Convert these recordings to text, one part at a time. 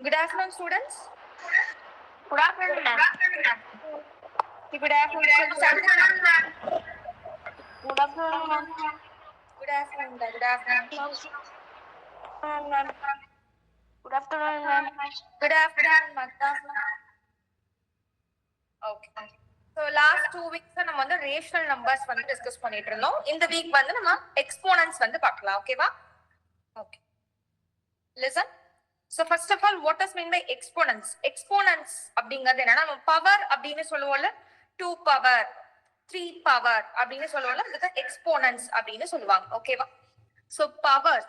Good afternoon, students. Good afternoon, ma'am. Good afternoon, students. Good afternoon, ma'am. Good afternoon. Good afternoon. Ma'am. Good afternoon, ma'am. Good afternoon, Magda. Okay. So last 2 weeks நம்ம வந்து rational numbers வந்து discuss பண்ணிட்டு இருந்தோம். இந்த week வந்து நம்ம exponents வந்து பார்க்கலாம். ஓகேவா? Okay. Listen. So first of all, what does mean by exponents? Exponents அப்படிங்கிறது என்னன்னா நம்ம பவர் அப்படின்னு சொல்லுவோம்ல, 2 பவர் 3 பவர் அப்படின்னு சொல்லுவோம்ல, அதுக்கு எக்ஸ்போனன்ட்ஸ் அப்படின்னு சொல்லுவாங்க. ஓகேவா? ஸோ பவர்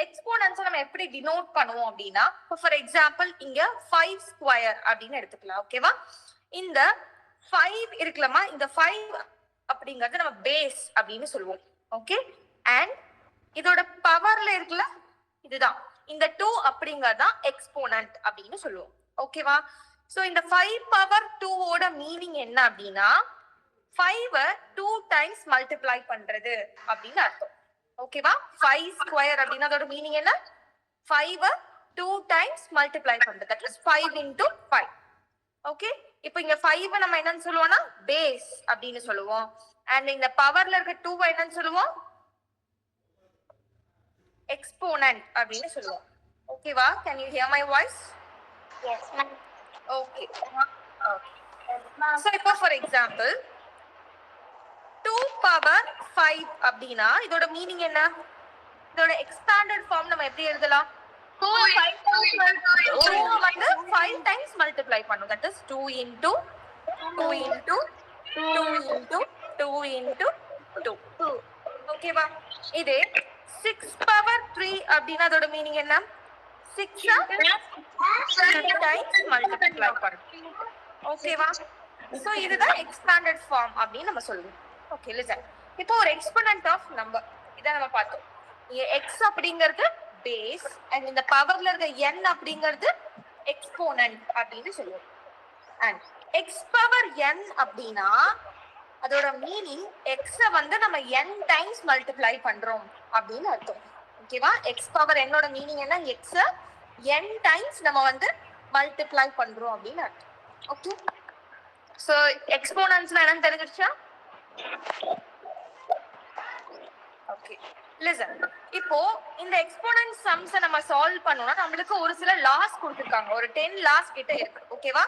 எக்ஸ்போனன்ஸ் நம்ம எப்படி டினோட் பண்ணுவோம் அப்படின்னா, ஃபார் எக்ஸாம்பிள் இங்க 5 ஸ்கொயர் அப்படின்னு எடுத்துக்கலாம். ஓகேவா? இந்த 5 இருக்குல்லமா, இந்த 5 அப்படிங்கிறது நம்ம பேஸ் அப்படின்னு சொல்லுவோம். ஓகே, அண்ட் இதோட பவர்ல இருக்குல்ல, இதுதான் இந்த 2 அப்படிங்கறதா எக்ஸ்போனன்ட் அப்படின்னு சொல்லுவோம். ஓகேவா? சோ இந்த 5 பவர் 2 ஓட மீனிங் என்ன அப்படின்னா 5 2 டைம்ஸ் மல்டிப்ளை பண்றது அப்படின்னு அர்த்தம். ஓகேவா? 5 ஸ்கொயர் அப்படின்னா அதோட மீனிங் என்ன? 5 2 டைம்ஸ் மல்டிப்ளை பண்றது, தட் இஸ் 5 into 5. ஓகே, இப்போ இங்க 5 நம்ம என்னன்னு சொல்லுவோம்னா பேஸ் அப்படின்னு சொல்லுவோம். அண்ட் இந்த பவர்ல இருக்க 2 என்னன்னு சொல்லுவோம்? exponent அப்படின்னு சொல்லுவோம். ஓகேவா? can you hear my voice? Yes, ma'am. okay so இப்போ for example 2 power 5 அப்படினா இதோட மீனிங் என்ன? இதோட expanded form நம்ம எப்படி எழுதலாம்? 2 வந்து 5 times multiply பண்ணும், that is 2 into 2 into 2 into 2 into 2. ஓகேவா? இதே 6 power 3 அப்படினா அதோட மீனிங் என்ன? 6 times multiply பண்ணும். ஓகேவா? சோ இதுதான் expanded form அப்படின்னு நம்ம சொல்லுவோம். Okay, listen. இப்போ ஒரு exponent of number இத நம்ம பார்த்தோம். இங்க x அப்படிங்கிறது பேஸ் and இந்த பவர்ல இருக்க n அப்படிங்கிறது exponent அப்படின்னு சொல்லுவோம். and x power n அப்படினா அதோட மீனிங் x வந்து நம்ம n டைம்ஸ் மல்டிப்ளை பண்றோம் அப்படின்னு அர்த்தம். ஓகேவா? x பவர் n ஓட மீனிங் என்ன? x n டைம்ஸ் நம்ம வந்து மல்டிப்ளை பண்றோம் அப்படின்னு அர்த்தம். ஓகே, சோ எக்ஸ்போனன்ட்ஸ்னா என்னன்னு தெரிஞ்சிருச்சா? Okay, listen. இப்போ இந்த எக்ஸ்போனன்ட் சம்ஸ் நம்ம சால்வ் பண்ணனும்னா நம்மளுக்கு ஒரு சில லாஸ் கொடுத்திருக்காங்க. ஒரு 10 லாஸ் கிட்ட இருக்கு. ஓகேவா?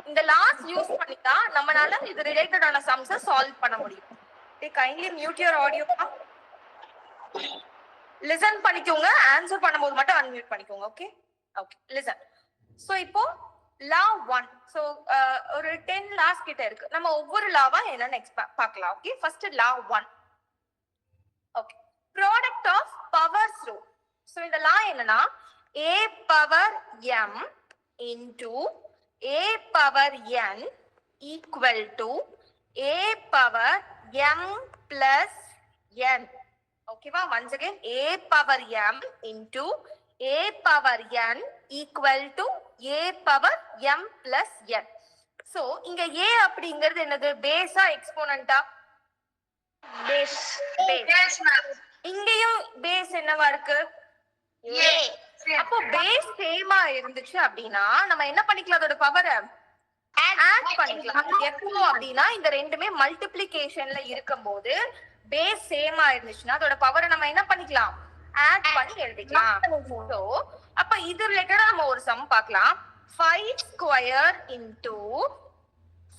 இந்த லாஸ் யூஸ் பண்ணி தான் நம்மனால இது ரிலேட்டடான சம்ஸ் சால்வ் பண்ண முடியும். They kindly mute your audio. Listen பண்ணிக்கோங்க, ஆன்சர் பண்ணும்போது மட்டும் அன்மியூட் பண்ணிக்கோங்க. Okay okay, listen. சோ இப்போ லா 1, சோ ஒரு 10 லாஸ் கிட்ட இருக்கு. நம்ம ஒவ்வொரு லாவா என்னன்னு பார்க்கலாம். Okay, first law 1. Okay, product of powers rule. So இந்த லா என்னன்னா a power m into a power n equal to a power m plus n. ஓகேவா? once again a power m into a power n equal to a power m plus n. so இங்க a அப்படிங்கிறது என்னது? பேஸா எக்ஸ்போனன்ட்டா? Base. இங்கேயும் base என்னவா இருக்கு? a. அப்போ base சேமா இருந்துச்சு அப்படின்னா நம்ம என்ன பண்ணிக்கலாம்? அதோட பவரை ஆட் பண்ணிக்கலாம். எப்போ அப்படின்னா இந்த ரெண்டுமே மல்டிப்ளிகேஷன்ல இருக்கும்போது பேஸ் சேமா இருந்துச்சுன்னா அதோட பவரை நம்ம என்ன பண்ணிக்கலாம்? ஆட் பண்ணி எழுதிக்கலாம். சோ அப்ப இது ரிலேட்டடா நம்ம ஒரு சம் பார்க்கலாம். 5 ஸ்கொயர் into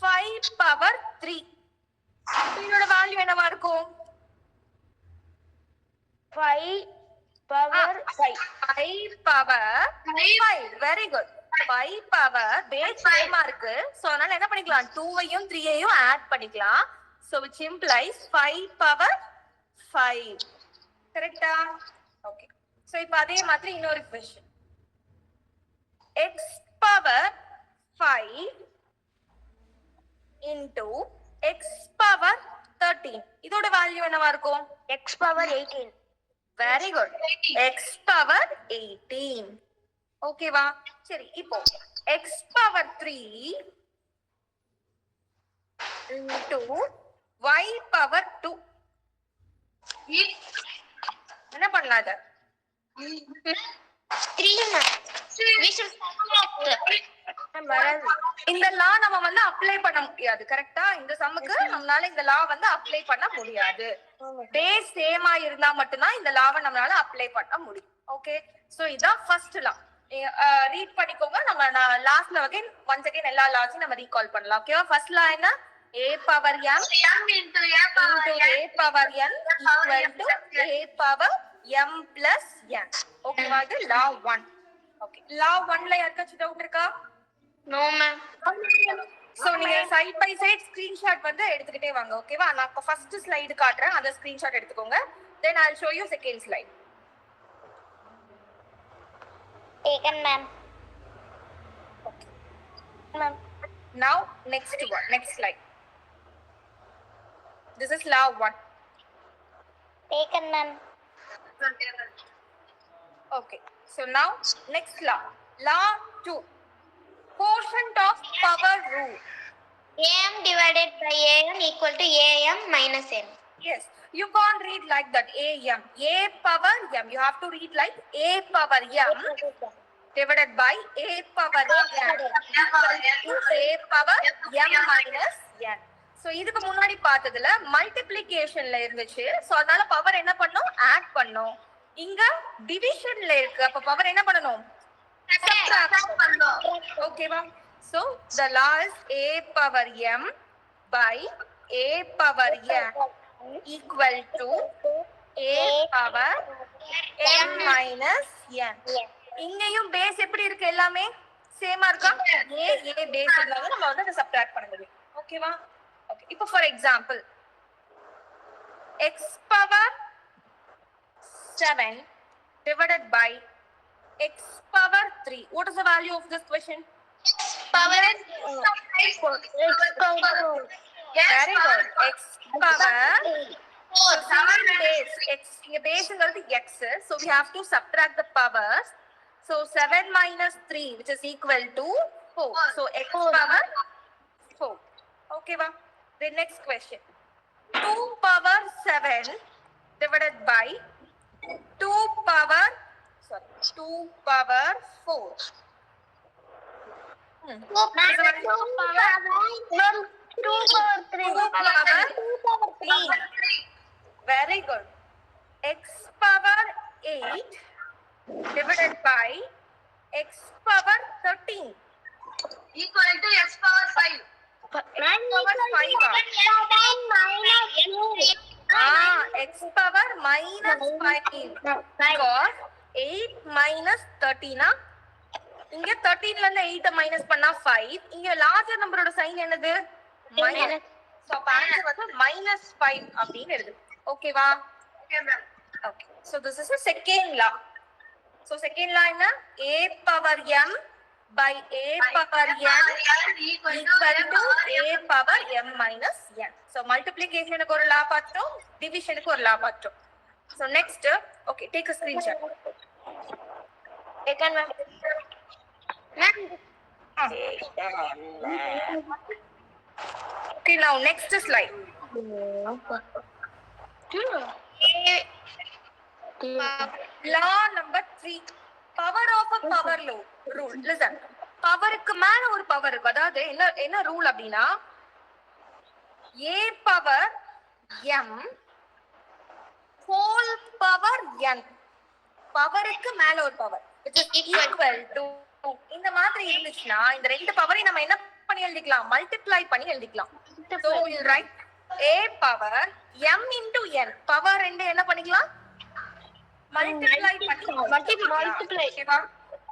5 பவர் 3. இதோட வேல்யூ என்னவா இருக்கும்? 5 power 5. 5 power 5. Very good. 5 power base சேமா இருக்கு. சோ அதனால என்ன பண்ணிக்கலாம்? 2ஐயும் 3ஐயும் ஆட் பண்ணிக்கலாம். so which implies 5 power 5. கரெக்ட்டா? ஓகே, சோ இப்போ அதே மாதிரி இன்னொரு question. x power 5 into x power 13. இதோட வேல்யூ என்னவா இருக்கும்? X power 18. Very good. x power 18. ஓகேவா? சரி, இப்போ x power 3 into y power 2. என்ன பண்ணலாம்? அத 3. We should subtract. இந்த லா நம்ம வந்து அப்ளை பண்ண முடியாது கரெக்டா இந்த சம்முக்கு நம்மளால இந்த லா வந்து அப்ளை பண்ண முடியாது பேஸ் சேமா இருந்தா மட்டும்தான் இந்த லாவை நம்மளால அப்ளை பண்ண முடியும் ஓகே சோ இதான் ஃபர்ஸ்ட் லா ரீட் பண்ணிக்கோங்க நம்ம லாஸ்ட்ல ஒன்ஸ் அகைன் எல்லா லாஸையும் நம்ம ரீகால் பண்ணலாம் ஓகேவா ஃபர்ஸ்ட் லா என்ன a power m into a power n equal to a power m plus n ஓகேவா இது லா 1 ஓகே லா 1ல யாருக்காச்சும் டவுட் இருக்கா No, ma'am. சோ நீங்க சைடு பை சைடு ஸ்கிரீன்ஷாட் வந்து எடுத்துக்கிட்டே வாங்க ஓகேவா நான் இப்ப ஃபர்ஸ்ட் ஸ்லைடு காட்டுறேன் அந்த ஸ்கிரீன்ஷாட் எடுத்துக்கோங்க தென் I'll show you second slide Taken, ma'am. ma'am now next slide this is law 1 Taken, ma'am. okay so now next law 2 quotient of power rule AM divided by AM equal to AM minus N. yes you can't read like that am a power m you have to read like a power m divided by a power n equal to a power m minus n so இதுக்கு முன்னாடி பார்த்ததுல மல்டிப்ளிகேஷன்ல இருந்துச்சு so அதனால power என்ன பண்ணோம் add பண்ணோம் இங்க டிவிஷன்ல இருக்கு அப்ப பவர் என்ன பண்ணனும் subtract பண்ணனும் ஓகேவா so the law is a power m by a power n equal to a power m minus n இங்கேயும் பேஸ் எப்படி இருக்கு எல்லாமே சேமா இருக்கா a பேஸ் இருந்தாலும் நம்ம வந்து அதை சப்ட்ராக்ட் பண்ண முடியும் ஓகேவா ஓகே இப்போ for example x power 7 divided by x power 3 what is the value of this question Power very good x power so same base x இங்க பேஸ்ங்கிறது x so we have to subtract the powers so 7 minus 3 which is equal to 4 so x power 4 okay va the next question 2 power 7 divided by 2 power 4 very good x power 8 divided by x power 13 equal to x power 5 x power 5 x power minus 5 because 8 minus 13 இங்க 13ல இருந்து 8 minus பண்ணா 5 இங்க larger நம்பரோட sign என்னது minus so answer வந்து -5 அப்படினு எழுது ஓகேவா okay ma'am okay so this is a second law so second law என்ன a power m by a power n equal to a power m minus n so multiplication க்கு ஒரு law பார்த்தோம் division க்கு ஒரு law பார்த்தோம் so next okay take a screenshot taken ma'am okay now next slide law number 3 power of a power law rule listen பவருக்கு மேல ஒரு power இருக்கு அதாவது என்ன ரூல் அப்படினா a power m whole power n பவருக்கு மேல ஒரு power which is equal to இந்த மாதிரி இருந்துச்சுனா இந்த ரெண்டு பவரை நம்ம என்ன பண்ணி எழுதிக்கலாம் மல்டிப்ளை பண்ணி எழுதிக்கலாம் so we will write a power m into n power ரெண்டு என்ன பண்ணிக்கலாம் multiply okay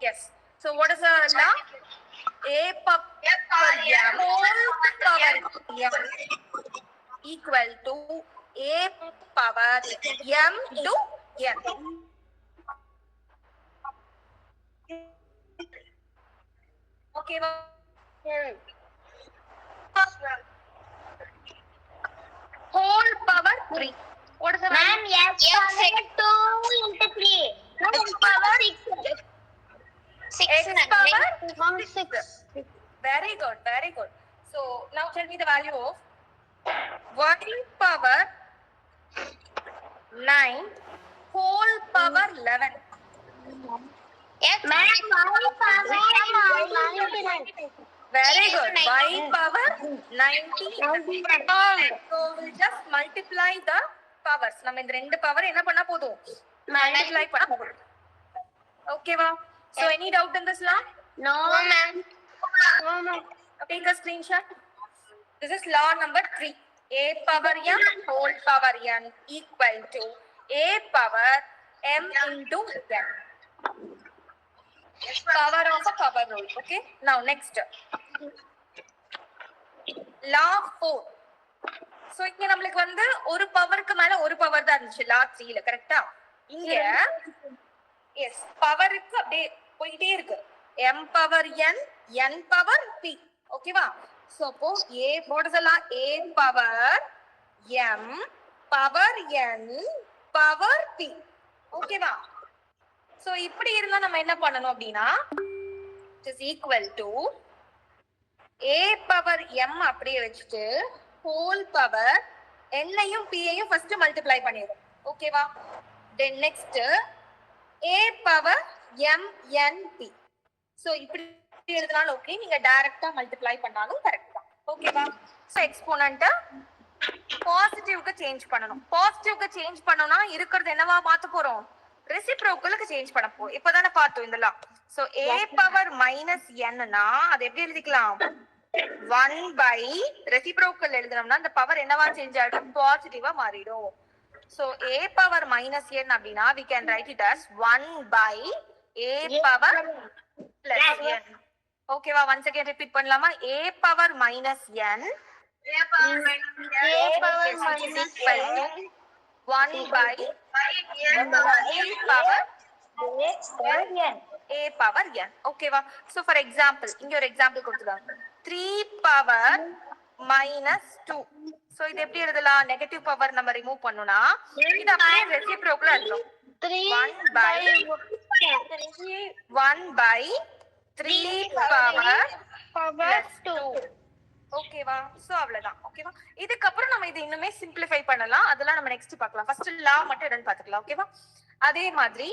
yes so what is the law a power m whole power m equal to a power m into n okay whole power 3 what is the Ma'am, yes, power 2 into 3. X power 6. x power 6 very good so now tell me the value of 1 power 9 whole power 11 Very good. Y power 90. So we'll just multiply the powers. நம்ம இந்த ரெண்டு power என்ன பண்ணா போதும்? Multiply பண்ண போதும். ஓகேவா? So any doubt in this law? No, ma'am. Take a screenshot. This is law number 3. A power m whole power n equal to a power m into n. Power of a power rule. Okay. Now next. Law 4. So இங்க நமக்கு வந்து ஒரு பவருக்கு மேல ஒரு power தான் இருந்துச்சு law 3 ல கரெக்ட்டா? இங்க எஸ் பவருக்கு அப்படியே போயிட்டே இருக்கு. m power n n power p. ஓகேவா? So அப்போ a போடுதலாம் a power m power n power p. ஓகேவா? So இப்படி இருந்தா நம்ம என்ன பண்ணணும் அப்படின்னா it is equal to a power m அப்படியே வச்சுட்டு whole power n ஐயும் p ஐயும் first multiply பண்ணிரும். ஓகேவா? then next a power m n p. so இப்படி எழுதனாலும் ஓகே, நீங்க டைரக்டா மல்டிப்ளை பண்ணாலும் கரெக்ட் தான். ஓகேவா? சோ எக்ஸ்போனன்ட்ட பாசிட்டிவ்க்கு சேஞ்ச் பண்ணனும். பாசிட்டிவ்க்கு சேஞ்ச் பண்ணனும்னா இருக்குறது என்னவா மாத்த போறோம்? ரெசிப்ரோக்கலுக்கு சேஞ்ச் பண்ண போறோம். இப்போதானே பார்த்தோம் இந்த law. So a power minus n னா அது எப்படி எழுதிக்கலாம்? 1 by ரெசிப்ரோக்கல் எழுதணும்னா அந்த பவர் என்னவா சேஞ்ச் ஆயிடும்? பாசிட்டிவா மாறிடும். So a power minus n அப்படினா we can write it as 1 by a power plus n. ஓகேவா? once again repeat பண்ணலாமா? a power minus n A power minus n 1 by a power n. ஓகேவா? so for example இங்க ஒரு example கொடுத்துருக்காங்க. 3 power minus 2. so இது எப்படி எழுதலாம்? Negative power நம்ம ரிமூவ் பண்ணனும்னா இது அப்படியே ரெசிப்ரோக்கலா எழுதணும். 1 by 3 power plus 2. ஓகேவா? சோ அவ்வளவுதான். ஓகேவா? இதுக்கு அப்புறம் நம்ம இது இன்னுமே சிம்பிளிஃபை பண்ணலாம். அதெல்லாம் நம்ம நெக்ஸ்ட் பார்க்கலாம். ஃபர்ஸ்ட் லா மட்டும் என்னன்னு பாத்துக்கலாம். ஓகேவா? அதே மாதிரி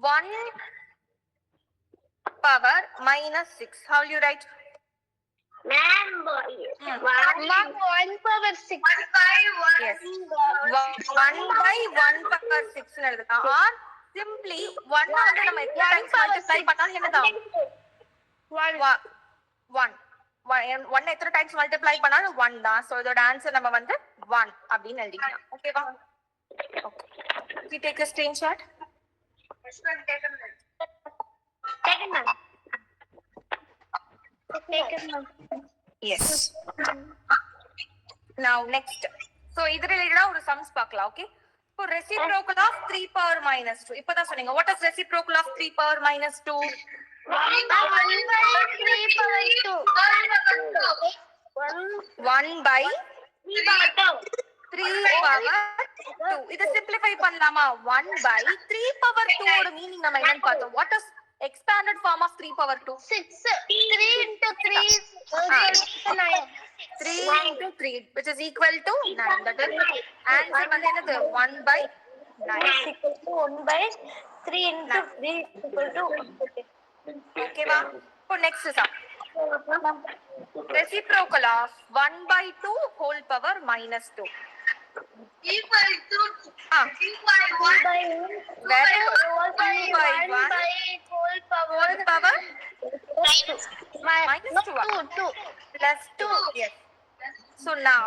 1 power minus 6. how will you write? Ma'am, 1 power 6. Yes. 1 by 1 power 6 னு எழுதலாம். or simply 1 வந்து நம்ம எத்தனை டைம்ஸ் மல்டிப்ளை பண்ணாலும் என்னதான்? 1 எத்தனை டைம்ஸ் மல்டிப்ளை பண்ணாலும் 1 தான். சோ இதோட ஆன்சர் நம்ம வந்து 1 அப்படினு எழுதிக்கலாம். ஓகேவா? Okay. we take a screenshot. yes. now next. so இது ரிலேட்டடா ஒரு சம்ஸ் பார்க்கலாம். ஓகே. இப்போ reciprocal of 3 power minus 2. இப்போதான் சொன்னீங்க. what is reciprocal of 3 power minus 2? 1 by 3 power 2. 1 by 3 power 2. இத சிம்பிளிஃபை பண்ணலாமா? 1 by 3 power 2 ஓட மீனிங் நம்ம என்னன்னு பார்த்தோம். what is expanded form of 3 power 2? 6. 3 into 3 is 9. 3 into 3 which is equal to 9. that is answer வந்து என்னது? 1 by 9. 1 by 3 into 3 equal to. ஓகேவா? இப்போ next sum. reciprocal of 1 by 2 whole power minus 2 Equal to 2 by 1 by 1. very good. 2 by 1 by whole power whole power minus 2. plus 2. yes. so now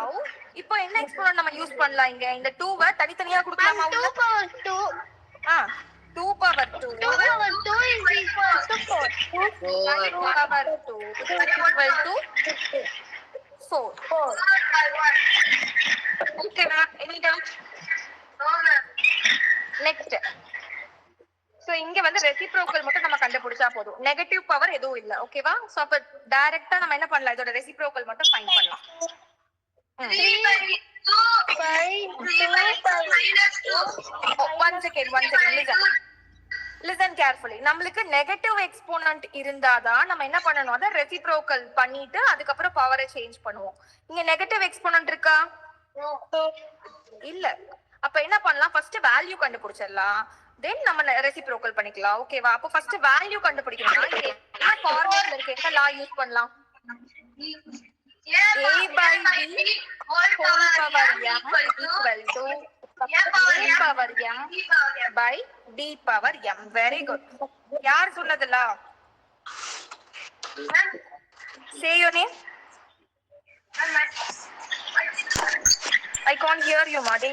இப்போ என்ன exponent நம்ம use பண்ணலாம்? இங்க இந்த 2 வை தனித்தனியா கொடுக்கலாமா? 2 power 2. 2 power 2 2 power 2 is equal to 4. 2 power 2 is equal to 4. okay ma, any doubt? No ma'am. next. so இங்க வந்து ரெசிப்ரோக்கல் மட்டும் நம்ம கண்டுபிடிச்சா போதும். நெகட்டிவ் பவர் எதுவும் இல்ல. ஓகேவா? சோ அப்ப டைரக்ட்டா நம்ம என்ன பண்ணலாம்? இதோட ரெசிப்ரோக்கல் மட்டும் ஃபைண்ட் பண்ணலாம். 3 by 2 by 3 minus 2. one second listen carefully. நம்மளுக்கு நெகட்டிவ் எக்ஸ்போனன்ட் இருந்தாதான் நம்ம என்ன பண்ணணும்? அத ரெசிப்ரோக்கல் பண்ணிட்டு அதுக்கு அப்புறம் பவரை சேஞ்ச் பண்ணுவோம். இங்க நெகட்டிவ் எக்ஸ்போனன்ட் இருக்கா? இல்ல. அப்ப என்ன பண்ணலாம்? ஃபர்ஸ்ட் வேல்யூ கண்டுபிடிச்சிடலாம். தென் நம்ம ரெசிப்ரோக்கல் பண்ணிக்கலாம். ஓகேவா? அப்போ ஃபர்ஸ்ட் வேல்யூ கண்டுபிடிக்கணும்னா இங்க என்ன ஃபார்முலால இருக்கு, என்ன லா யூஸ் பண்ணலாம்? a by b whole power m equal to a power m by b power m. Very good. யார் சொன்னதுல? Say your name. I can't hear you, Madi.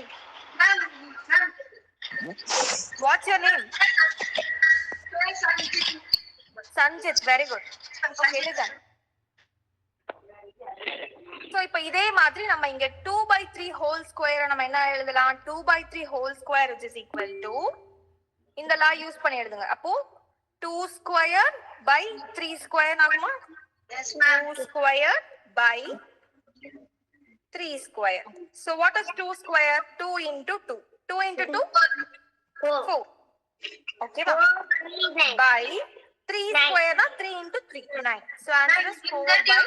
What's your name? Sanjit. Very good. Okay, listen. So இப்போ இதே மாதிரி நம்ம இங்க 2/3 whole square நம்ம என்ன எழுதலாம்? 2/3 whole square which is equal to இந்த லா யூஸ் பண்ணி எழுதுங்க. அப்போ 2 square by 3 square ஆகுமா? 2 square by 3 square. So what is 2 square? 2 into 2. 2 into 2? 4. Okay. By 3 square na 3 into 3. 9. So answer is 4 by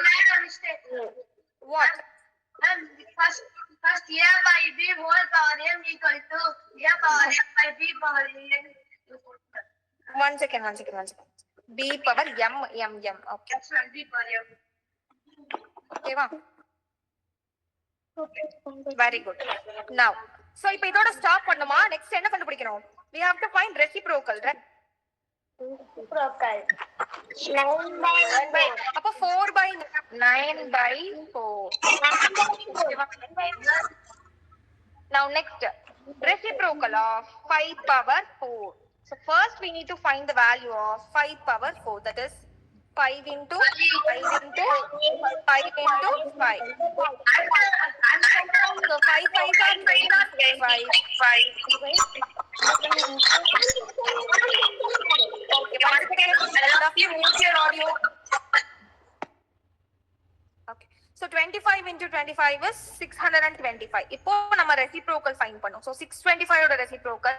what? First a by b whole power m equal to a power m by b power n. One second. B power m. Okay. That's right, b power m. Okay, va? Very good. Now, so இப்போ இதோட stop பண்ணுமா? Next என்ன கண்டுபிடிக்கணும்? We have to find reciprocal, right? Reciprocal. 9 by 4. அப்போ 4 by 9 by 4. Now next, reciprocal of 5 power 4. So first we need to find the value of 5 power 4. That is 5 into 5 into 5 into 5. So 5 5 are 25. Okay, once again, you mute your audio. Okay. So 25 into 25 is 625. இப்போ நம்ம reciprocal find பண்ணோம். So 625 ஓட reciprocal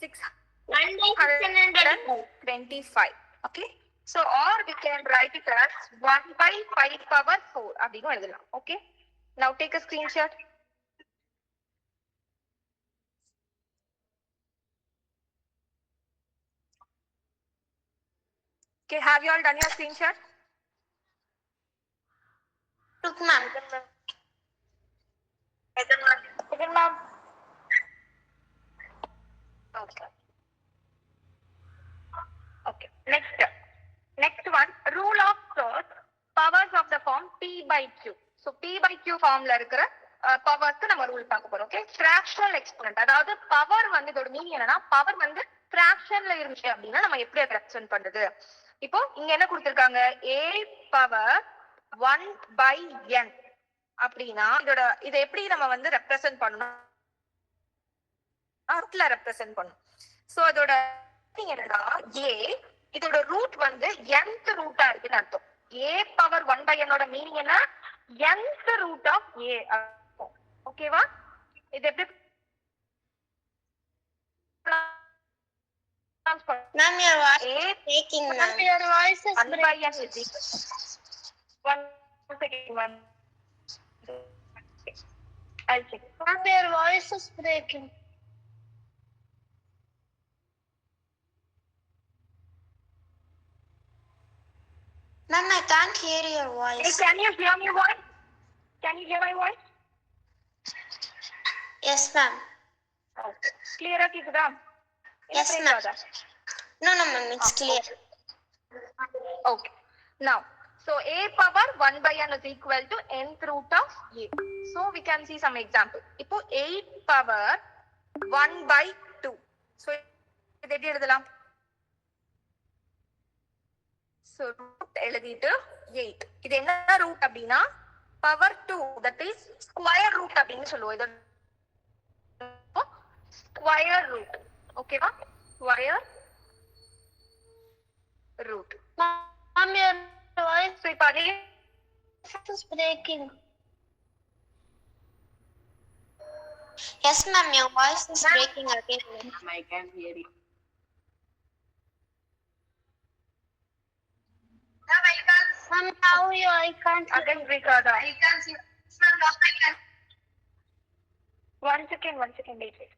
625. Okay. So or we can write it as 1 by 5 power 4 அப்படினு எழுதலாம். Okay. Now take a screenshot. Okay, have you all done your screenshot? Look, ma'am. Second, ma'am. Okay. Okay. Next one. Rule of thirds. Powers of the form P by Q. So P by Q formula இருக்கிற பவர்க்கு நம்ம rule பார்க்க போறோம். Okay. Fractional exponent. அதாவது power வந்து இதோட meaning என்னன்னா power வந்து ஃபிராக்ஷன்ல இருந்துச்சு அப்படின்னா நம்ம எப்படி அதை ரெப்ரசென்ட் பண்றது? இப்போ இங்க என்ன கொடுத்திருக்காங்க? a பவர் 1 by n அப்படின்னா இதை எப்படி நம்ம வந்து ரெப்ரசென்ட் பண்ணணும்? அர்த்ல ரெப்ரசென்ட் பண்ணணும். சோ அதோட என்னன்னா a இதோட ரூட் வந்து nth ரூட்டா இருக்குன்னு அர்த்தம். a பவர் 1 by n ஓட மீனிங் என்ன? nth root of a. ஓகேவா? இது எப்படி Ma'am, your voice is breaking. Ma'am, your voice is breaking. One second. I'll check. Ma'am, your voice is breaking. Ma'am, I can't hear your voice. Hey, can you hear my voice? Can you hear my voice? Yes, ma'am. Okay. Clear கேக்குதா? Yes, ma'am. No, ma'am, it's clear. Okay. Now, so a power 1 by n is equal to nth root of a. So we can see some example. இப்போ 8 power 1 by 2. So இது எப்படி எழுதலாம்? So root எழுதிட்டு 8. இது என்ன root அப்படின்னா power 2, that is square root அப்படின்னு சொல்லுவோம். இது square root. ஓகேவா? Square root. Ma'am, your voice is breaking. Yes, ma'am, your voice is breaking again. I can hear you. Ma'am, how you? I can't. Again, Ricardo. I can't see. Ma'am, I can. One second, wait.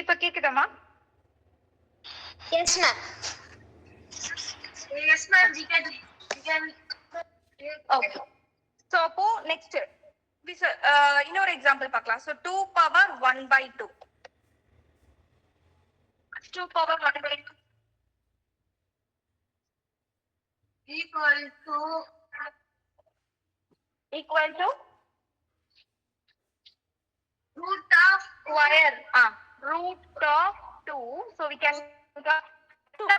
இப்ப கேக்குதாமா? Yes, ma'am. Yes, ma'am. We can. Okay. So அப்போ next இன்னொரு example பார்க்கலாம். So 2 power 1/2. 2 power 1/2 Equal to root of square. Root of 2. So we can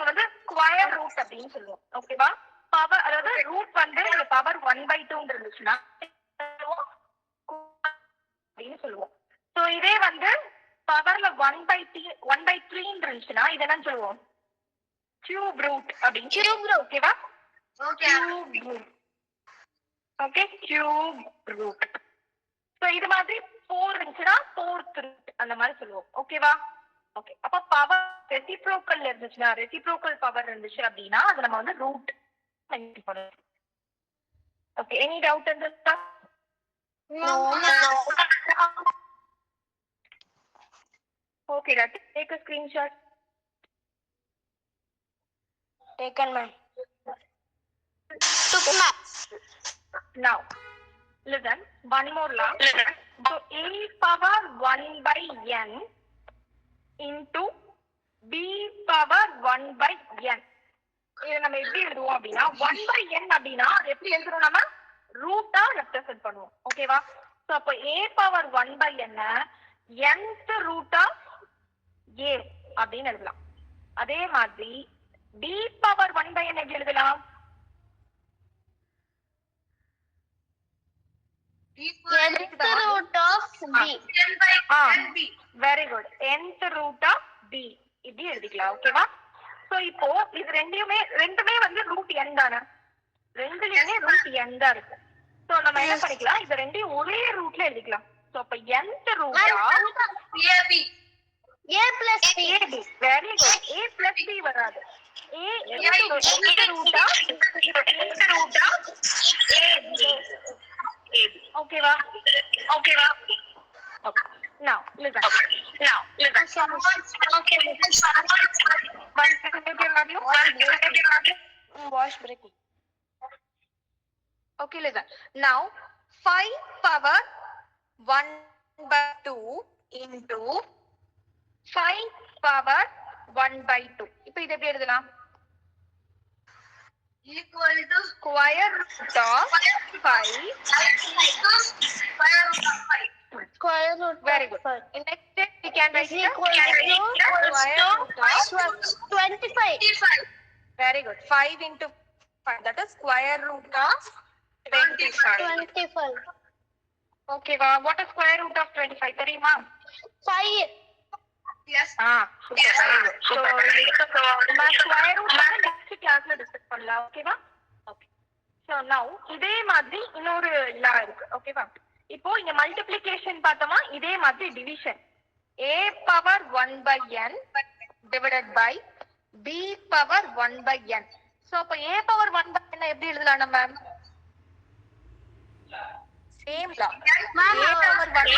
வந்து square root அப்படின்னு சொல்லுவோம். ஓகேவா? Power அதாவது root வந்து இந்த பவர் 1/2 இருந்துச்சுன்னா அப்படின்னு சொல்லுவோம். சோ இதே வந்து பவர்ல 1/3 இருந்துச்சுன்னா இத என்ன சொல்லுவோம்? கியூப் ரூட் அப்படின்னு. Cube root. ஓகேவா? okay. Cube root. Okay, cube root. So இது மாதிரி 4 இருந்துச்சுன்னா 4th ரூட் அந்த மாதிரி சொல்லுவோம். ஓகேவா? ஓகே. அப்ப பவர் ரெசிப்ரோக்கல் இருந்துச்சுன்னா ரெசிப்ரோக்கல் பவர் இருந்துச்சு அப்படின்னா அது நம்ம வந்து ரூட் பண்ணுவோம். Okay, any doubt in this stuff? No, no. Okay, take a screenshot. Taken, ma'am. Took, ma'am. Now, listen, one more law. So, a power 1/n into b power 1/n. இதை நம்ம எப்படி எழுதுவோம் அப்படின்னா 1/n அப்படின்னா எப்படி எழுதுறோம் நம்ம ரூட்டா ரெப்ரசென்ட் பண்ணுவோம். ஓகேவா? சோ அப்ப a power 1/n nth root of a அப்படின்னு எழுதலாம். அதே மாதிரி b பவர் 1/n எப்படி எழுதலாம்? Nth root of b. n/n/b. Very good. nth root of b இப்படி எழுதிக்கலாம். ஓகேவா? சோ இப்போ இது ரெண்டுமே வந்து ரூட் n தானே. ரெண்டுலயுமே ரூட் n தான் இருக்கு. சோ நம்ம என்ன பண்ணிக்கலாம், இது ரெண்டையும் ஒரே ரூட்ல எழுதிக்கலாம். சோ அப்ப nth root of ab. A plus b. ab. Very good. a plus b வராது. a nth root of ab. ஓகேவா? Okay. Now listen. Okay. One second, Wash breaking. okay, listen. Now 5 power 1/2 into 5 power 1/2. இப்போ இது எப்படி எழுதலாம்? Equal to Square root of 5. square root of 5. Square root Very of good. 5. In next step we can write Is the equal square to root of 25. 25. very good. 5 into 5, that is square root of 25. 25. Okay, what is square root of 25? தெரியுமா? 5. Yes. Super, very good. So நம்ம square root வந்து next classல discuss பண்ணலாம். ஓகேவா? Okay. So now இதே மாதிரி இன்னொரு லா இருக்கு. ஓகேவா? இப்போ இங்க மல்டிப்ளிகேஷன் பார்த்தோமா, இதே மாதிரி division a power 1/n divided by b power 1/n. So அப்ப a பவர் 1/n எப்படி எழுதலாம் நம்ம? Same law. a power 1/n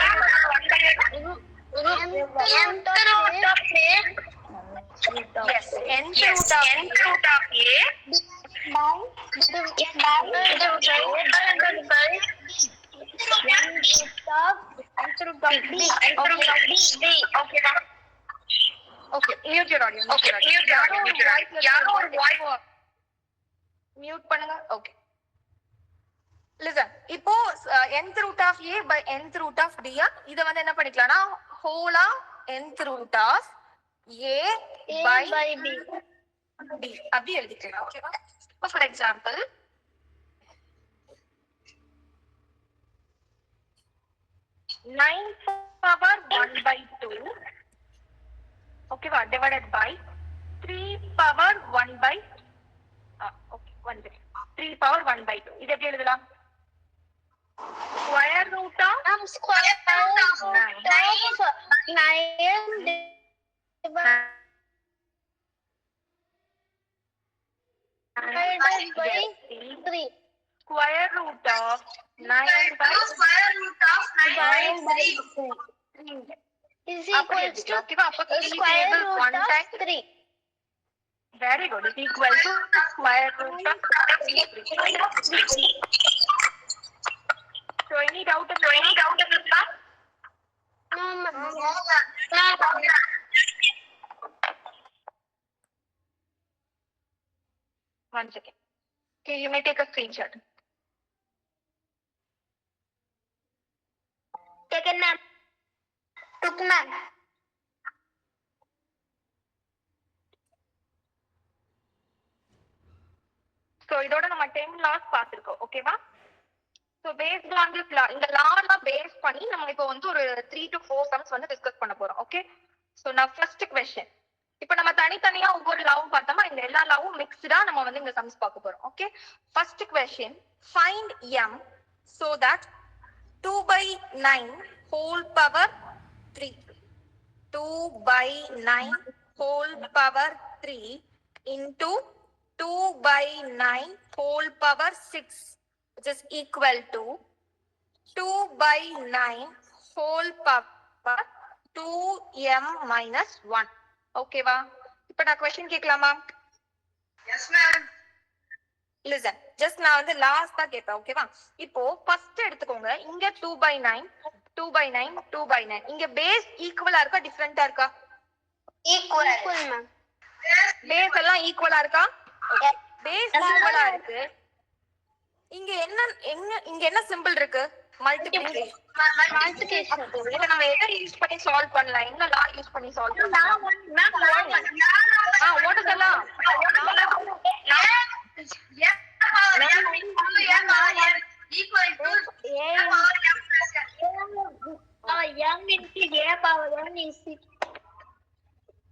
Nth root of a root of a okay mute your audio யாரோ ஒரு voice mute பண்ணுங்க okay listen இப்போ nth root of a by nth root of d இத வந்து என்ன பண்ணிக்கலாம்னா whole of nth root of a by b. d அப்படி எழுதிக்கலாம் ஓகேவா இப்போ for example nine power 1 by 2 okay va divided by 3 power 1 by okay 1 by 3 power 1 by 2 இது எப்படி எழுதலாம் square root of Square root of 9 divided by 3. square root of 9 by square root of 9 by 3. Is equals to okay va appo square root one of time 3. very good is equal to square root of 3. So any doubt in this class? No, ma'am. One second. Okay, you may take a screenshot. Taken, ma'am. Took, ma'am. So இதோட நம்ம 10 laws பார்த்திருக்கோம் ஓகேவா so based on this law இந்த law base பண்ணி நம்ம இப்போ வந்து ஒரு 3 to 4 sums வந்து டிஸ்கஸ் பண்ண போறோம் okay so now first question இப்போ நம்ம தனித்தனியா ஒவ்வொரு லாவும் பார்த்தோமா இந்த எல்லா லாவும் மிக்ஸ்டா நம்ம வந்து இந்த சம்ஸ் பார்க்க போறோம் okay first question find m so that 2 by 9 whole power 3 2 by 9 whole power 3 into 2 by 9 whole power 6 which is equal to 2 by 9 whole power 2m minus 1 okay va ipo na question கேட்கலாமா Yes, ma'am. listen just நான் வந்து last தான் கேட்பேன் ஓகேவா இப்போ first எடுத்துக்கோங்க இங்க 2 by 9 2 by 9 2 by 9 இங்க பேஸ் ஈக்குவலா இருக்கா டிஃபரெண்டா இருக்கா Equal, ma'am. பேஸ் எல்லாம் ஈக்குவலா இருக்கா பேஸ் ஈக்குவலா இருக்கு இங்க என்ன சிம்பிள் இருக்கு மல்டிப்ளிகேஷன் Multiplication. இத நம்ம எதை யூஸ் பண்ணி சால்வ் பண்ணலாம் என்ன லா யூஸ் பண்ணி சால்வ் பண்ணலாம் what is the law M into A power n is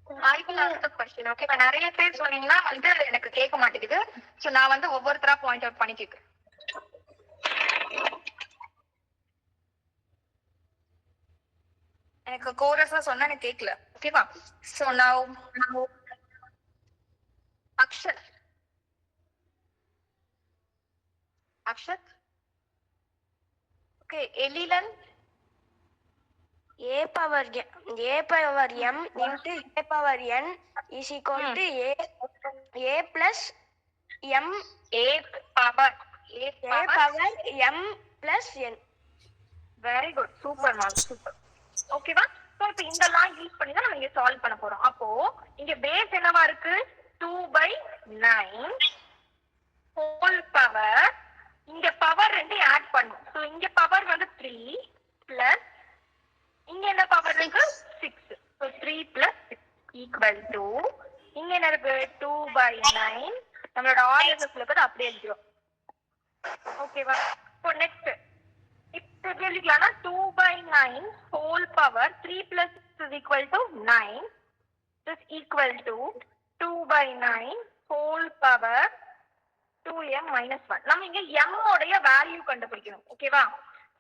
I will ask the question okay நான் நிறைய பேர் சொன்னீங்கன்னா வந்து எனக்கு கேட்க மாட்டேங்குது சோ நான் வந்து ஒவ்வொருத்தரா பாயிண்ட் அவுட் பண்ணி கேக்குறேன் எனக்கு கோரஸா சொன்னா எனக்கு கேட்கல ஓகேவா so now Akshat okay எலிலன் A power m into A power n is equal to A plus m a power m plus n. very good super ma'am super ஓகேவா சோ இப்போ இந்த லா யூஸ் பண்ணி தான் நம்ம இங்க சால்வ் பண்ண போறோம் அப்போ இங்க பேஸ் என்னவா இருக்கு 2 by 9 whole power இங்க பவர் ரெண்டு ஆட் பண்ணும் சோ இங்க பவர் வந்து 3 plus இங்க என்ன பவர் இருக்கு 6 so 3 plus 6 equal to இங்க என்ன இருக்கு 2 by 9 நம்மளோட ஆர்எஸ்எஸ்ல இருக்கிறது அப்படியே எழுதிரும் ஓகேவா இப்போ நெக்ஸ்ட் இப்போ எழுதிக்கலாம்னா 2 by 9 whole power 3 plus 6 is equal to 9 is equal to 2 by 9 whole power 2m minus 1 நம்ம இங்க m உடைய வேல்யூ கண்டுபிடிக்கணும் ஓகேவா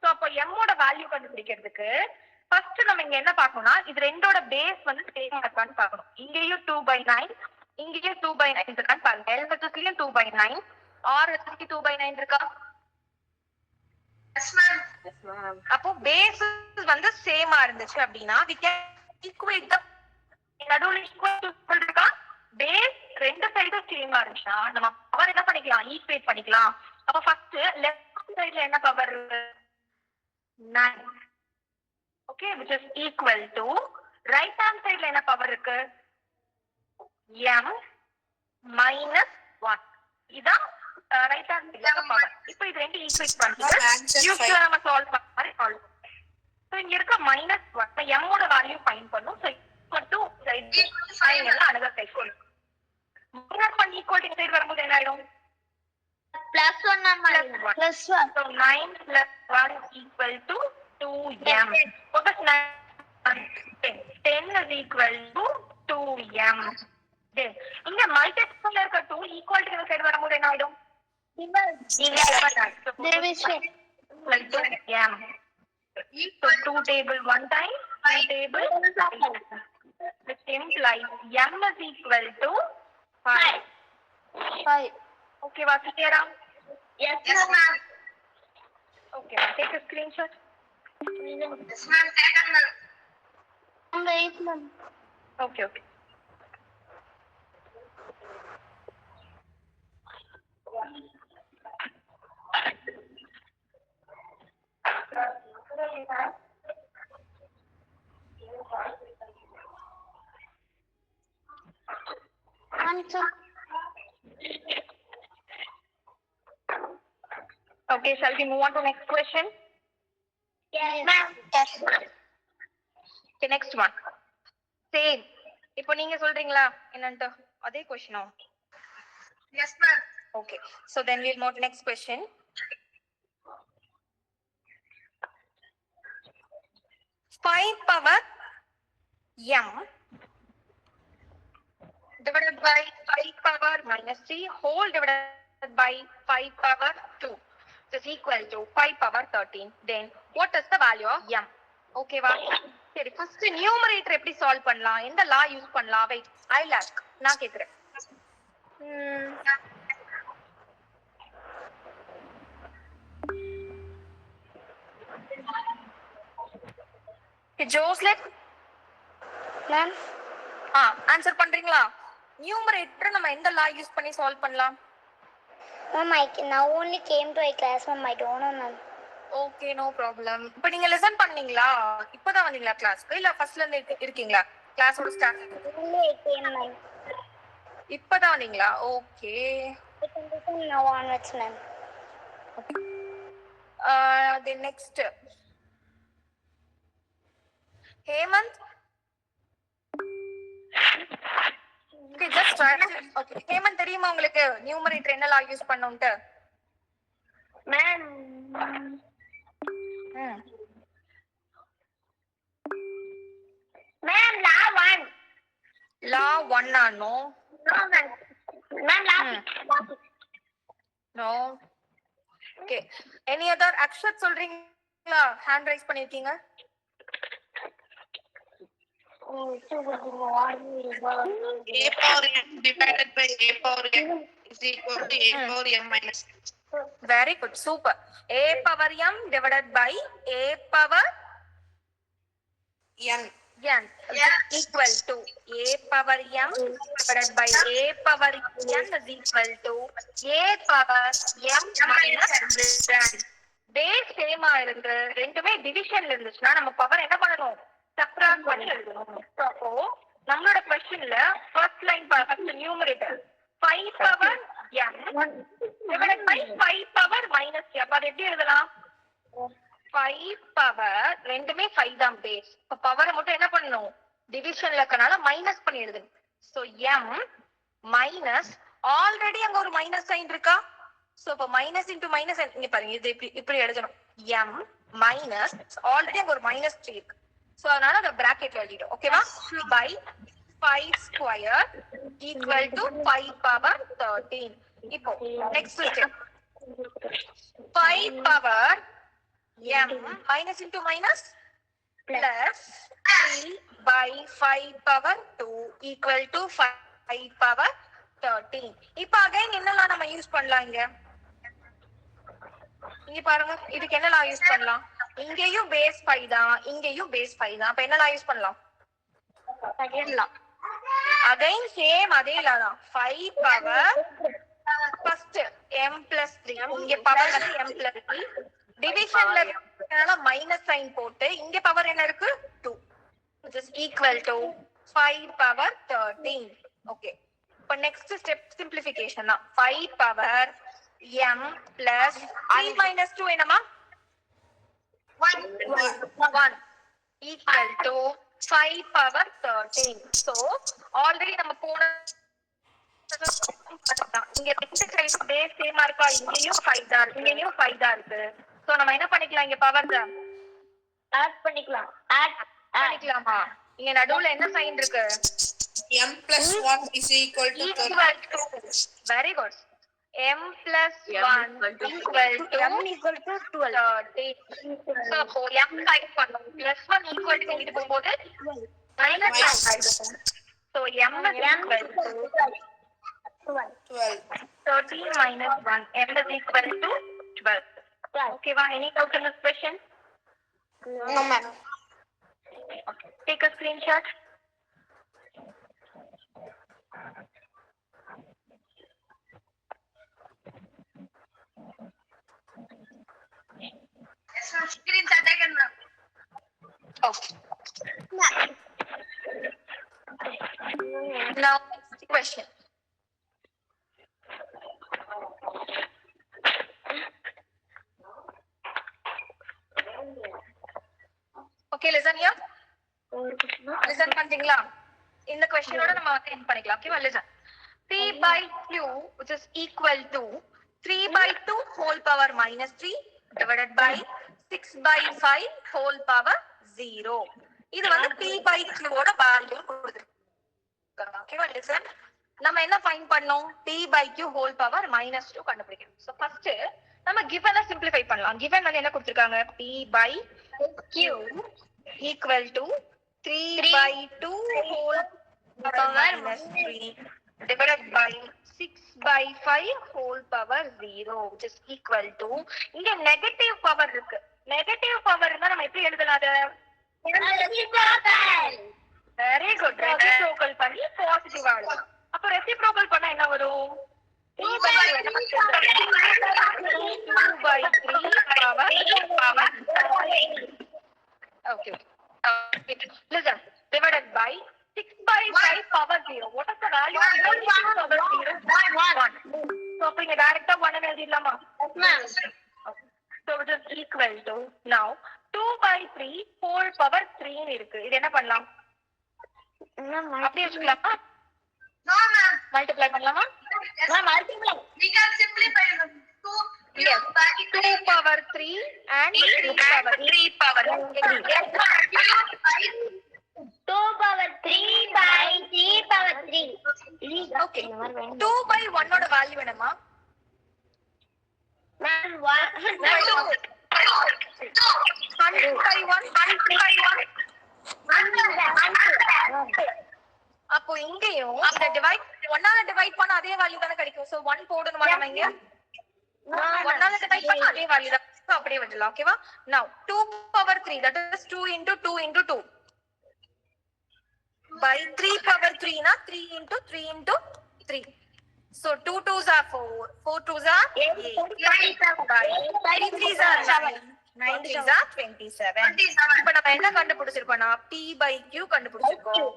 சோ அப்போ m ஓட வேல்யூ கண்டுபிடிக்கிறதுக்கு ஃபர்ஸ்ட் நம்ம இங்க என்ன பார்க்கணும்னா இது ரெண்டோட பேஸ் வந்து சேமா இருக்கான்னு பார்க்கணும் இங்கேயும் 2 by 9 இங்கேயும் 2 by 9 இருக்கான்னு பாருங்க LHSலயும் 2 by 9 RHSக்கு 2 by 9 இருக்கா Yes, ma'am. அப்போ பேஸ் வந்து சேமா இருந்துச்சு அப்படின்னா we can equate the நடுவுல equal to இருக்கா பேஸ் ரெண்டு சைடும் சேமா இருந்துச்சுன்னா நம்ம பவர் என்ன பண்ணிக்கலாம், ஈக்குவேட் பண்ணிக்கலாம். அப்ப ஃபர்ஸ்ட் லெஃப்ட் சைடுல என்ன பவர் இருக்கு, 9. Okay, which is equal to right hand சைடுல என்ன பவர் இருக்கு, m minus 1. இதான் ரைட் ஹேண்ட் சைடுல பவர். இப்போ இது ரெண்டு ஈக்குவேட் பண்ணிட்டு யூஸ்வலா நம்ம சால்வ் பண்ண மாதிரி சால்வ். சோ இங்க இருக்க -1 m ஓட வேல்யூ ஃபைண்ட் பண்ணும். சோ equal to சைடு எல்லாம் அனதர் சைடு கொடுக்கும். -1 equal to சைடு வரும்போது என்ன ஆயிடும், +1 நம்ம +1. so 9 plus 1 equal to 2m. What is 9? 10 is equal to 2m. Then இங்க மல்டிபிள்ல இருக்க 2 equal to சைடு வரும்போது என்ன ஆயிடும், division equal to m. So 2 table 1 time, 2 table 5. Which implies m is equal to 5. 5. Okay, what's clear? Yes ma'am. Okay, take a screenshot. Yes ma'am, second ma'am. Wait ma'am. Okay, okay. Answer. Okay, shall we move on to next question? Yes ma'am. Yes. Okay, next one. Same. இப்போ நீங்க சொல்றீங்களா என்னன்ட்டு அதே question. Yes ma'am. Okay, so then we'll move to next question. 5 power m divided by 5 power minus 3 whole divided by 5 power 2 is equal to 5 power 13. Then what is the value of m? Okay வா, சரி first numerator எப்படி solve பண்ணலாம், எந்த law use பண்ணலாம், wait I'll ask, நான் கேக்குறேன். ஜோஸ்லெட் ma'am answer பண்றீங்களா, numerator நம்ம எந்த லா யூஸ் பண்ணி சால்வ் பண்ணலாம்? Ma'am I now only came to a class ma'am, I don't know ma'am. Okay, no problem. இப்போ நீங்க லெசன் பண்ணீங்களா, இப்போதான் வந்தீங்களா கிளாஸ்க்கு, இல்ல ஃபர்ஸ்ட்ல இருந்து இருக்கீங்களா கிளாஸோட start? Only I came ma'am. இப்போதான் வந்தீங்களா, okay. I can listen now onwards ma'am. The next Hemant. Okay, just try. Okay, Hemant தெரியுமா உங்களுக்கு நியூமரேட்டர் என்ன லா யூஸ் பண்ணனும்ட்டு? Ma'am. Ma'am, law 1. லா 1 ஆ? No No ma'am. Ma'am, law 6. No. Okay, any other Akshat சொல்றீங்களா, hand raise பண்ணிருக்கீங்க? A power m divided by a power m is equal to a power m minus 6. Very good, super. A power m divided by a power n n is equal to a power m divided by a power n is equal to a power m minus 100. Base சேமா இருந்து ரெண்டுமே டிவிஷன்ல இருந்துச்சுன்னா நம்ம power என்ன பண்ணணும், subtract பண்ணி எழுதணும். அப்போ நம்மளோட क्वेश्चनல first line first numerator 5 power m divided by 5 power minus m. அப்ப அது எப்படி எழுதலாம், 5 பவர் ரெண்டுமே 5 தான் பேஸ். இப்ப பவரை மட்டும் என்ன பண்ணணும், டிவிஷன்ல இருக்கனால மைனஸ் பண்ணி எழுதணும். சோ m மைனஸ், ஆல்ரெடி அங்க ஒரு மைனஸ் சைன் இருக்கா, சோ இப்ப மைனஸ் இன்டு மைனஸ் இங்க பாருங்க, இது இப்படி எழுதணும், m மைனஸ் ஆல்ரெடி அங்க ஒரு மைனஸ் 3 இருக்கு, சோ அதனால அத பிராக்கெட்ல எழுதிடும். ஓகேவா, by 5 square equal to 5 power 13. இப்போ next step, 5 power m minus into minus plus 3 by 5 power 2 equal to 5 power 13. இப்போ again என்னலாம் நம்ம யூஸ் பண்ணலாம், இங்க பாருங்க, இதுக்கு என்னலாம் யூஸ் பண்ணலாம், இங்கேயும் பேஸ் 5 தான், இங்கேயும் பேஸ் 5 தான், அப்ப என்னலாம் யூஸ் பண்ணலாம், Second law. அகைன் சேம் அதே லா தான் 5 பவர் ஃபர்ஸ்ட் m plus 3 இங்க பவர் வந்து m plus 3 டிவிஷன்ல மைனஸ் சைன் போட்டு இங்க பவர் என்ன இருக்கு 2 which is equal to 5 power 13 okay இப்போ next step simplification தான் 5 power m plus 3 minus 2 என்னமா 1 equal to 5 power 13 so already நம்ம போன இங்க ரெண்டு சைடு பேஸ் சேமா இருக்கா இங்கேயும் 5 தான் இருக்கு இங்கேயும் 5 தான் இருக்கு சோ நம்ம என்ன பண்ணிக்கலாம் இங்க பவர் ஆட் பண்ணிக்கலாம் பண்ணிக்கலாமா இங்க நடுவுல என்ன சைன் இருக்கு m plus 1 is equal to 13. very good m plus 1 equal to m equal to 12 so அப்போ m சைன் பண்ணோம் plus 1 equal to இங்க போகும்போது minus 1 so m is equal to 12. 13 minus 1 m is equal to 12 okay va any doubt in this question No, ma'am. okay. Take a screenshot. Screenshot taken, ma'am. Okay. Now, next question. Okay, listen here. Listen பண்றீங்களா இந்த क्वेश्चनோட நம்ம வந்து end பண்ணிக்கலாம் ஓகேவா listen p by q which is equal to 3 by 2 whole power minus 3 divided by 6 by 5 whole power 0 இது வந்து p by q ஓட value கொடுத்திருக்காங்க ஓகேவா listen நம்ம என்ன ஃபைண்ட் பண்ணோம் p by q whole power minus 2 கண்டுபிடிக்கணும் சோ ஃபர்ஸ்ட் நம்ம given-அ simplify பண்ணலாம் given வந்து என்ன கொடுத்திருக்காங்க p by q equal to 3 by 2 whole power minus 3 divided by 6 by 5 whole power 0 which is equal to இங்க நெகட்டிவ் பவர் இருக்கு negative power இருந்தா நம்ம எப்படி எழுதலாம் அத வெரி குட் ரெசிப்ரோக்கல் பண்ணி பாசிட்டிவ் எழுதலாம் அப்ப ரெசிப்ரோக்கல் பண்ணா என்ன வரும் 3 by 2 by 3 power okay listen divided by 6 by 5 power 0 what is the value of 6 power 0 1 so அப்ப இங்க டைரக்ட்டா 1 எழுதிடலாமா so it is equal to now 2 by 3 whole power 3 ன்னு இருக்கு இது என்ன பண்ணலாம் அப்படியே வச்சுக்கலாமா No, ma'am. மல்டிப்ளை பண்ணலாமா Yes, multiply. We can simplify 2 yes 2 power 3 and 3 power 2 power 3 by 3 power 3 okay 2 by 1 ஓட வேல்யூ என்னமா ma'am 100 by 1 அப்போ இங்கேயும் இந்த டிவைட் 1 ஆல டிவைட் பண்ணா அதே வேல்யூ தான கிடைக்கும் சோ 1 போடணுமா நம்ம இங்க 1 ஆல டிவைட் பண்ணா அதே வேல்யூ தான் சோ அப்படியே விடலாம் ஓகேவா now 2 power 3 that is 2 into 2 into 2 by 3 power 3 na 3 into 3 into 3 so 2 2s are 4 4 2s are 8 3 3s are 9 9 3s are 27 இப்போ நம்ம என்ன கண்டுபிடிச்சிருக்கோம்னா p by q கண்டுபிடிச்சிருக்கோம்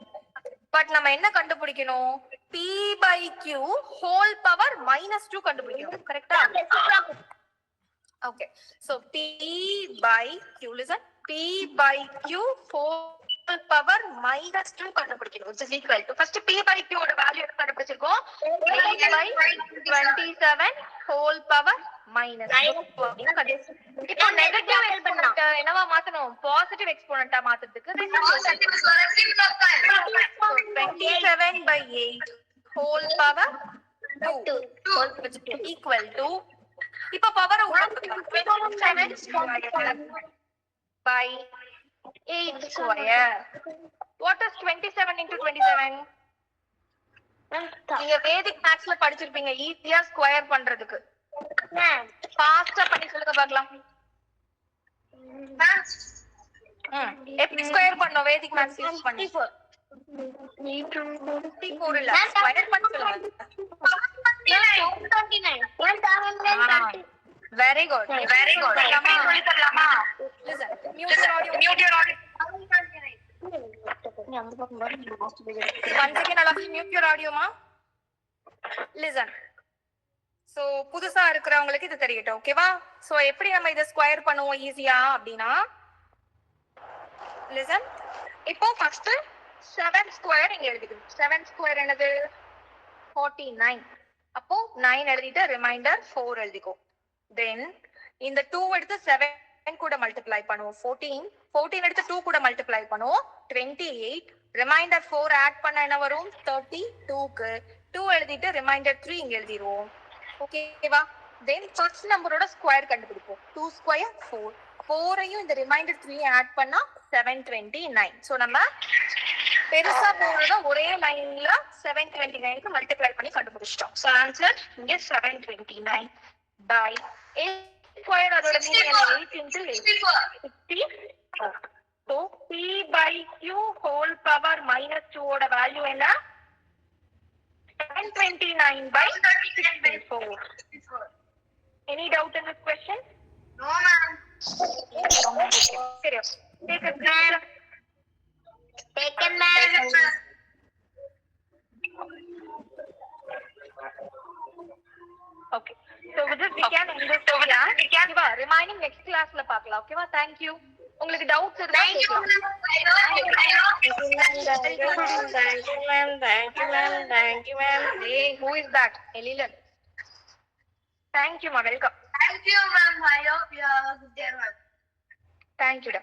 பட் நம்ம என்ன கண்டுபிடிக்கணும் p by q whole power minus 2 கண்டுபிடிக்கணும் கரெக்ட்டா okay so p by q listen p by q whole power minus 2 கண்டுபிடிக்கணும் which is equal to first p by q ஓட வேல்யூ என்ன கண்டுபிடிச்சிருக்கோம் 8 by 27 whole power minus 2 இப்போ negative exponent என்னவா மாத்தணும் positive எக்ஸ்போனன்ட்டா மாத்துறதுக்கு Positive is reciprocal. 27 by 8 whole power 2 which is equal to இப்ப power உள்ள 27 by 8 square what is 27 into 27 நீங்க வேதிக் மேத்ஸ்ல படிச்சிருப்பீங்க ஈஸியா ஸ்கொயர் பண்றதுக்கு ஃபாஸ்டா பண்ணி சொல்லுங்க பார்க்கலாம் எப்படி ஸ்கொயர் பண்ணோம் வேதிக் மேத்ஸ் யூஸ் பண்ணி 54 இல்ல ஸ்கொயர் பண்ண சொல்லுங்க. Very good. Very good. Listen. Mute your audio. Once again, all of you mute your audio, ma. Listen. So புதுசா இருக்கிறவங்களுக்கு இது தெரியட்டும், ஓகேவா? சோ எப்படி நம்ம இத ஸ்கொயர் பண்ணுவோம் ஈஸியா அப்படினா, listen. இப்போ ஃபர்ஸ்ட் 7 ஸ்கொயர் இங்க எழுதிக்கணும். 7 ஸ்கொயர் என்னது? 49. அப்போ 9 எழுதிட்டு ரிமைண்டர் 4 எழுதிக்கோ. தென் இந்த 2 எடுத்து 7 கூட மல்டிப்ளை பண்ணுவோம். 14 எடுத்து 2 கூட மல்டிப்ளை பண்ணுவோம். 28. ரிமைண்டர் 4 ஆட் பண்ண என்ன வரும்? 32க்கு 2 எழுதிட்டு ரிமைண்டர் 3 இங்க எழுதிடுவோம். ஓகேவா? தென் ஃபர்ஸ்ட் நம்பரோட ஸ்கொயர் கண்டுபிடிப்போம். 2 ஸ்கொயர் 4. 4ஐயும் இந்த ரிமைண்டர் 3 ஆட் பண்ணா 729. சோ நம்ம பெருசா போறத ஒரே லைன்ல 729க்கு மல்டிப்ளை பண்ணி கண்டுபிடிச்சிட்டோம். சோ ஆன்சர் இங்க 729 by 8 ஸ்கொயர் அதோட மீனிங் என்ன? 8 into 8 64. So p by q whole power minus 2 ஓட வேல்யூ என்ன? 729 by 64. Any doubt in this question? No, ma'am. சரி, take a breath. Taken, ma'am. Okay. So with this we can end this class. ஓகேவா? remaining next classல பார்க்கலாம். ஓகேவா? Thank you. உங்களுக்கு doubts இருந்தா கேட்கலாம். Thank you, ma'am. Hey, who is that? Elilan. Thank you, ma. Welcome. Thank you, ma'am. I hope you have a good day, ma'am. Thank you, da.